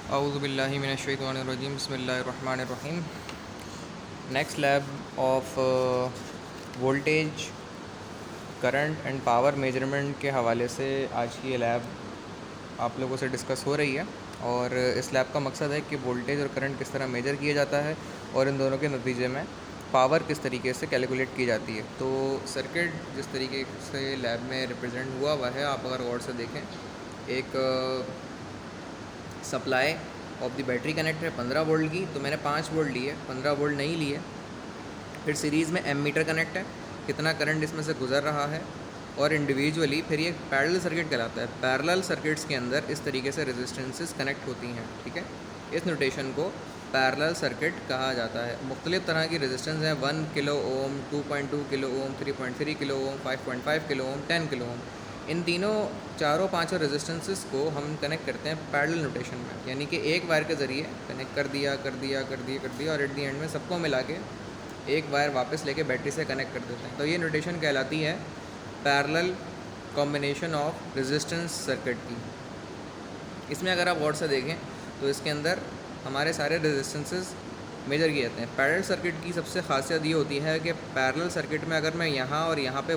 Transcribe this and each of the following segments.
A'udhu billahi minash shaitanir rajim. Bismillahir rahmanir rahim. Next lab of voltage, current and power measurement के हवाले से आज की ये लैब आप लोगों से डिस्कस हो रही है। और इस लैब का मकसद है कि वोल्टेज और करंट किस तरह मेजर किया जाता है और इन दोनों के नतीजे में पावर किस तरीके से कैलकुलेट की जाती है। तो सर्किट जिस तरीके से लैब में रिप्रेजेंट हुआ है, आप अगर गौर से देखें, एक supply of the battery connect है 15 वोल्ट की, तो मैंने 5 वोल्ट लिए, 15 वोल्ट नहीं लिए। फिर सीरीज़ में एमीटर कनेक्ट है, कितना करंट इसमें से गुजर रहा है। और इंडिविजुअली फिर ये पैरेलल सर्किट कहलाता है। पैरेलल सर्किट्स के अंदर इस तरीके से रेजिस्टेंसेस कनेक्ट होती हैं, ठीक है। इस नोटेशन को पैरेलल सर्किट कहा जाता है। मुख्तलिफ़ तरह की रेजिस्टेंस हैं, 1 kilo ohm, 2.2 kilo ohm, 3.3 kilo ohm, 5.5 kilo ohm, 10 kilo ohm. इन तीनों चारों पांचों रेजिस्टेंसेस को हम कनेक्ट करते हैं पैरेलल नोटेशन में, यानी कि एक वायर के ज़रिए कनेक्ट कर दिया और एट दी एंड में सबको मिला के एक वायर वापस लेके बैटरी से कनेक्ट कर देते हैं। तो ये नोटेशन कहलाती है parallel combination of resistance circuit की। इसमें अगर आप गौर से देखें तो इसके अंदर हमारे सारे रेजिस्टेंसेस मेजर किए जाते हैं। पैरेलल सर्किट की सबसे खासियत ये होती है कि पैरेलल सर्किट में अगर मैं यहाँ और यहाँ पे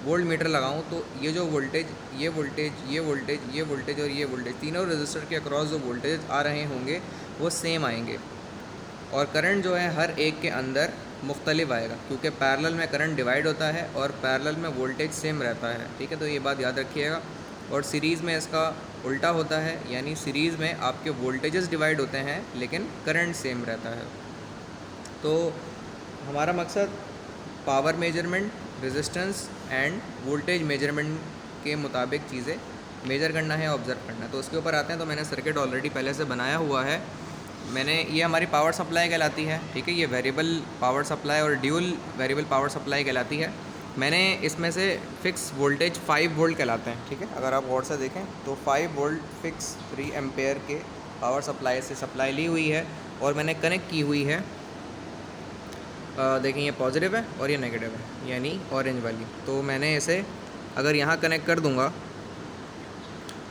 वोल्ट मीटर लगाऊँ तो ये जो वोल्टेज, ये वोल्टेज, ये वोल्टेज, ये वोल्टेज और ये वोल्टेज, तीनों रेजिस्टर के अक्रॉस जो वोल्टेज आ रहे होंगे वो सेम आएंगे। और करंट जो है हर एक के अंदर मुख्तलिफ आएगा, क्योंकि पैरेलल में करंट डिवाइड होता है और पैरेलल में वोल्टेज सेम रहता है, ठीक है। तो ये बात याद रखिएगा। और सीरीज़ में इसका उल्टा होता है, यानी सीरीज़ में आपके वोल्टेजेस डिवाइड होते हैं लेकिन करंट सेम रहता है। तो हमारा मकसद power measurement, resistance end voltage measurement के मुताबिक चीज़ें मेजर करना है, ऑब्ज़र्व करना है। तो उसके ऊपर आते हैं। तो मैंने सर्किट ऑलरेडी पहले से बनाया हुआ है। ये हमारी पावर सप्लाई कहलाती है, ठीक है। ये वेरिएबल पावर सप्लाई और ड्यूल वेरिएबल पावर सप्लाई कहलाती है। मैंने इसमें से फ़िक्स वोल्टेज 5 वोल्ट कहलाते हैं, ठीक है। अगर आप गौर से देखें तो 5 वोल्ट फिक्स 3 एम्पेयर के पावर सप्लाई से सप्लाई ली हुई है और मैंने कनेक्ट की हुई है। देखें, ये पॉजिटिव है और ये नेगेटिव है, यानी ऑरेंज वाली। तो मैंने इसे अगर यहाँ कनेक्ट कर दूँगा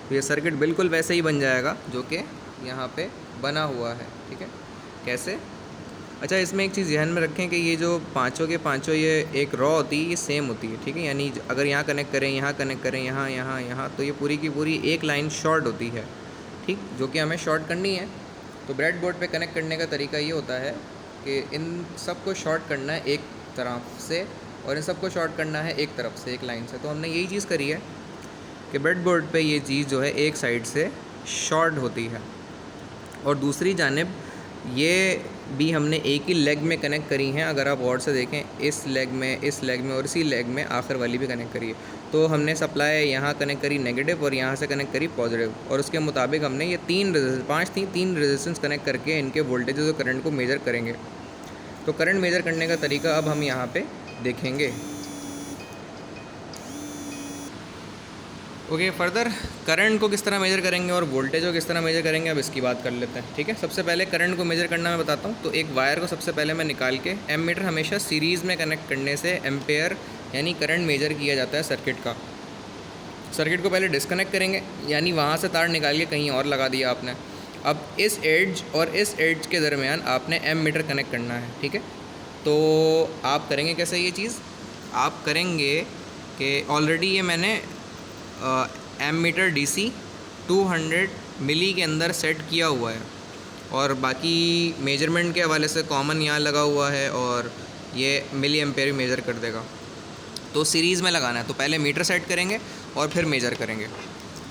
तो ये सर्किट बिल्कुल वैसे ही बन जाएगा जो कि यहाँ पे बना हुआ है, ठीक है। कैसे? अच्छा, इसमें एक चीज़ ध्यान में रखें कि ये जो पांचों के पांचों ये एक रॉ होती है, ये सेम होती है, ठीक है। यानी अगर यहाँ कनेक्ट करें, यहाँ कनेक्ट करें, यहाँ यहाँ यहाँ, तो ये पूरी की पूरी एक लाइन शॉर्ट होती है, ठीक, जो कि हमें शॉर्ट करनी है। तो ब्रेड बोर्ड पे कनेक्ट करने का तरीका ये होता है कि इन सब को शॉर्ट करना है एक तरफ से और इन सब को शॉर्ट करना है एक तरफ से, एक लाइन से। तो हमने यही चीज़ करी है कि ब्रेड बोर्ड पे ये चीज़ जो है एक साइड से शॉर्ट होती है और दूसरी जानिब ये भी हमने एक ही लेग में कनेक्ट करी हैं। अगर आप गौर से देखें, इस लेग में और इसी लेग में आखिर वाली भी कनेक्ट करी है। तो हमने सप्लाई यहाँ कनेक्ट करी नेगेटिव और यहाँ से कनेक्ट करी पॉजिटिव, और उसके मुताबिक हमने ये तीन रेजिस्टेंस कनेक्ट करके इनके वोल्टेज और करंट को मेज़र करेंगे। तो करंट मेज़र करने का तरीका अब हम यहाँ पर देखेंगे। ओके, फर्दर करंट को किस तरह मेजर करेंगे और वोल्टेज को किस तरह मेजर करेंगे, अब इसकी बात कर लेते हैं, ठीक है। सबसे पहले करंट को मेजर करना मैं बताता हूँ। तो एक वायर को सबसे पहले मैं निकाल के, एमीटर हमेशा सीरीज़ में कनेक्ट करने से एम्पेयर यानी करंट मेजर किया जाता है सर्किट का। सर्किट को पहले डिस्कनेक्ट करेंगे, यानी वहाँ से तार निकाल के कहीं और लगा दिया आपने। अब इस एड्ज और इस एड्ज के दरमियान आपने एमीटर कनेक्ट करना है, ठीक है। तो आप करेंगे कैसे ये चीज़? आप करेंगे कि ऑलरेडी ये मैंने एमीटर DC 200 मिली के अंदर सेट किया हुआ है और बाकी मेजरमेंट के हवाले से कॉमन यहाँ लगा हुआ है और ये मिली एम्पेयर मेज़र कर देगा। तो सीरीज़ में लगाना है, तो पहले मीटर सेट करेंगे और फिर मेज़र करेंगे।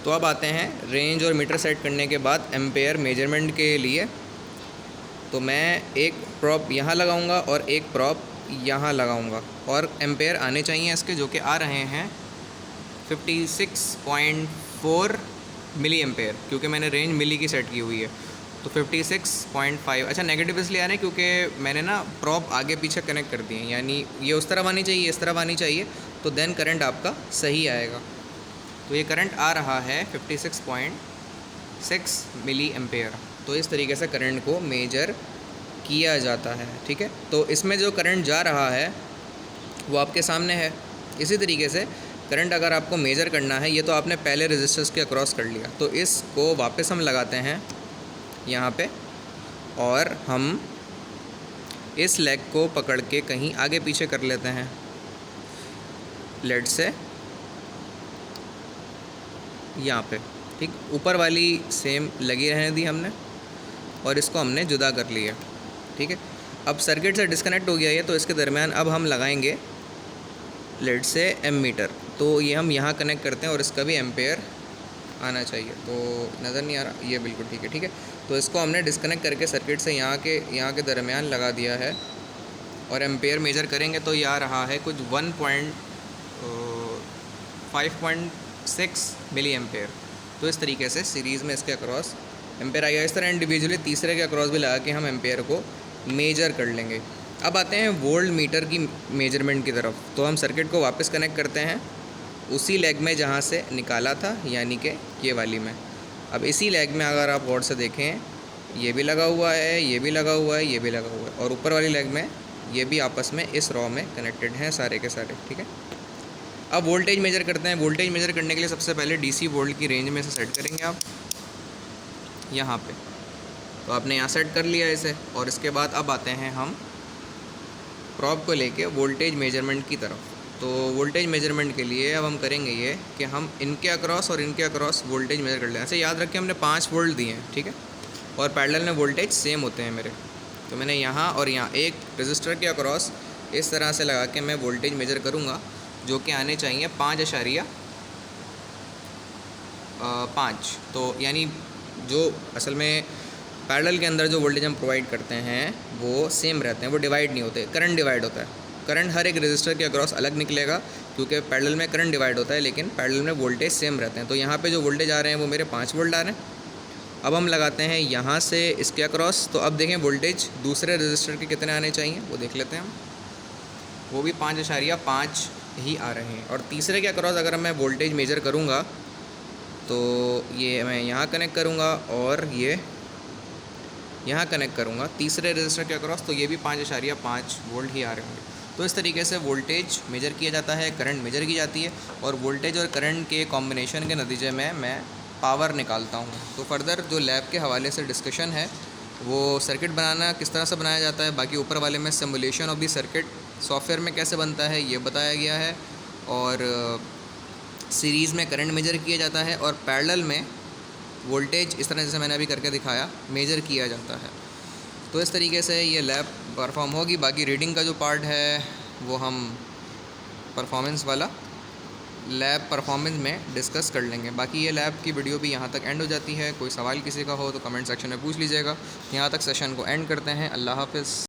तो अब आते हैं रेंज और मीटर सेट करने के बाद एम्पेयर मेजरमेंट के लिए। तो मैं एक प्रॉप यहाँ लगाऊँगा और एक प्रॉप यहाँ लगाऊँगा और एम्पेयर आने चाहिए इसके, जो कि आ रहे हैं 56.4 मिली एम्पेयर, क्योंकि मैंने रेंज मिली की सेट की हुई है। तो 56.5। अच्छा, नेगेटिव इसलिए आ रहे हैं क्योंकि मैंने ना प्रॉप आगे पीछे कनेक्ट कर दिए हैं, यानी ये उस तरफ आनी चाहिए, इस तरफ आनी चाहिए, तो देन करंट आपका सही आएगा। तो ये करंट आ रहा है 56.6 मिली एम्पेयर। तो इस तरीके से करंट को मेजर किया जाता है, ठीक है। तो इसमें जो करंट जा रहा है वो आपके सामने है। इसी तरीके से करंट अगर आपको मेज़र करना है, ये तो आपने पहले रेजिस्टर्स के अक्रॉस कर लिया, तो इसको वापस हम लगाते हैं यहाँ पे, और हम इस लेग को पकड़ के कहीं आगे पीछे कर लेते हैं। लेट से यहाँ पे, ठीक, ऊपर वाली सेम लगी रहने दी हमने और इसको हमने जुदा कर लिया, ठीक है। अब सर्किट से डिस्कनेक्ट हो गया ये, तो इसके दरमियान अब हम लगाएंगे लेट से एमीटर। तो ये हम यहाँ कनेक्ट करते हैं और इसका भी एम्पेयर आना चाहिए। तो नज़र नहीं आ रहा, ये बिल्कुल ठीक है, ठीक है। तो इसको हमने डिस्कनेक्ट करके सर्किट से यहाँ के दरमियान लगा दिया है और एम्पेयर मेजर करेंगे तो ये आ रहा है कुछ 5.6 मिली एम्पेयर। तो इस तरीके से सीरीज़ में इसके अक्रॉस एम्पेयर आएगा। इस तरह इंडिविजुअली तीसरे के अक्रॉस भी लगा के हम एम्पेयर को मेजर कर लेंगे। अब आते हैं वोल्ट मीटर की मेजरमेंट की तरफ। तो हम सर्किट को वापस कनेक्ट करते हैं उसी लेग में जहाँ से निकाला था, यानी कि ये वाली में। अब इसी लेग में अगर आप गौर से देखें, ये भी लगा हुआ है, ये भी लगा हुआ है, ये भी लगा हुआ है, और ऊपर वाली लेग में ये भी आपस में इस रॉ में कनेक्टेड हैं सारे के सारे, ठीक है। अब वोल्टेज मेजर करते हैं। वोल्टेज मेजर करने के लिए सबसे पहले डीसी वोल्ट की रेंज में से सेट करेंगे आप यहाँ पे। तो आपने यहाँ सेट कर लिया इसे, और इसके बाद अब आते हैं हम प्रॉब को लेके वोल्टेज मेजरमेंट की तरफ। तो वोल्टेज मेजरमेंट के लिए अब हम करेंगे ये कि हम इनके अक्रॉस और इनके अक्रॉस वोल्टेज मेजर कर लें। ऐसे याद रखें हमने 5 वोल्ट दिए हैं, ठीक है, और पैरेलल में वोल्टेज सेम होते हैं मेरे। तो मैंने यहाँ और यहाँ एक रजिस्टर के अक्रॉस इस तरह से लगा के मैं वोल्टेज मेजर करूँगा, जो कि आने चाहिए 5.5। तो यानी जो असल में पैरेलल के अंदर जो वोल्टेज हम प्रोवाइड करते हैं वो सेम रहते हैं, वो डिवाइड नहीं होते। करंट डिवाइड होता है, करंट हर एक रजिस्टर के अक्रॉस अलग निकलेगा, क्योंकि पैरेलल में करंट डिवाइड होता है लेकिन पैरेलल में वोल्टेज सेम रहते हैं। तो यहाँ पे जो वोल्टेज आ रहे हैं वो मेरे 5 वोल्ट आ रहे हैं। अब हम लगाते हैं यहाँ से इसके अक्रॉस। तो अब देखें वोल्टेज दूसरे रजिस्टर के कितने आने चाहिए वो देख लेते हैं हम, वो भी 5.5 ही आ रहे हैं। और तीसरे के अक्रॉस अगर मैं वोल्टेज मेजर करूँगा तो ये मैं यहाँ कनेक्ट करूँगा और ये यहाँ कनेक्ट करूँगा तीसरे रजिस्टर के अक्रॉस, तो ये भी 5.5 वोल्ट ही आ रहे होंगे। तो इस तरीके से वोल्टेज मेजर किया जाता है, करंट मेजर की जाती है, और वोल्टेज और करंट के कॉम्बिनेशन के नतीजे में मैं पावर निकालता हूँ। तो फर्दर जो लैब के हवाले से डिस्कशन है वो सर्किट बनाना किस तरह से बनाया जाता है, बाकी ऊपर वाले में simulation of the circuit software में कैसे बनता है ये बताया गया है, और सीरीज़ में करंट मेजर किया जाता है और पैरेलल में वोल्टेज इस तरह जैसे मैंने अभी करके दिखाया मेजर किया जाता है। तो इस तरीके से ये लैब परफॉर्म होगी। बाकी रीडिंग का जो पार्ट है वो हम परफॉर्मेंस वाला लैब परफॉर्मेंस में डिस्कस कर लेंगे। बाकी ये लैब की वीडियो भी यहाँ तक एंड हो जाती है। कोई सवाल किसी का हो तो कमेंट सेक्शन में पूछ लीजिएगा। यहाँ तक सेशन को एंड करते हैं। अल्लाह हाफ़िज़।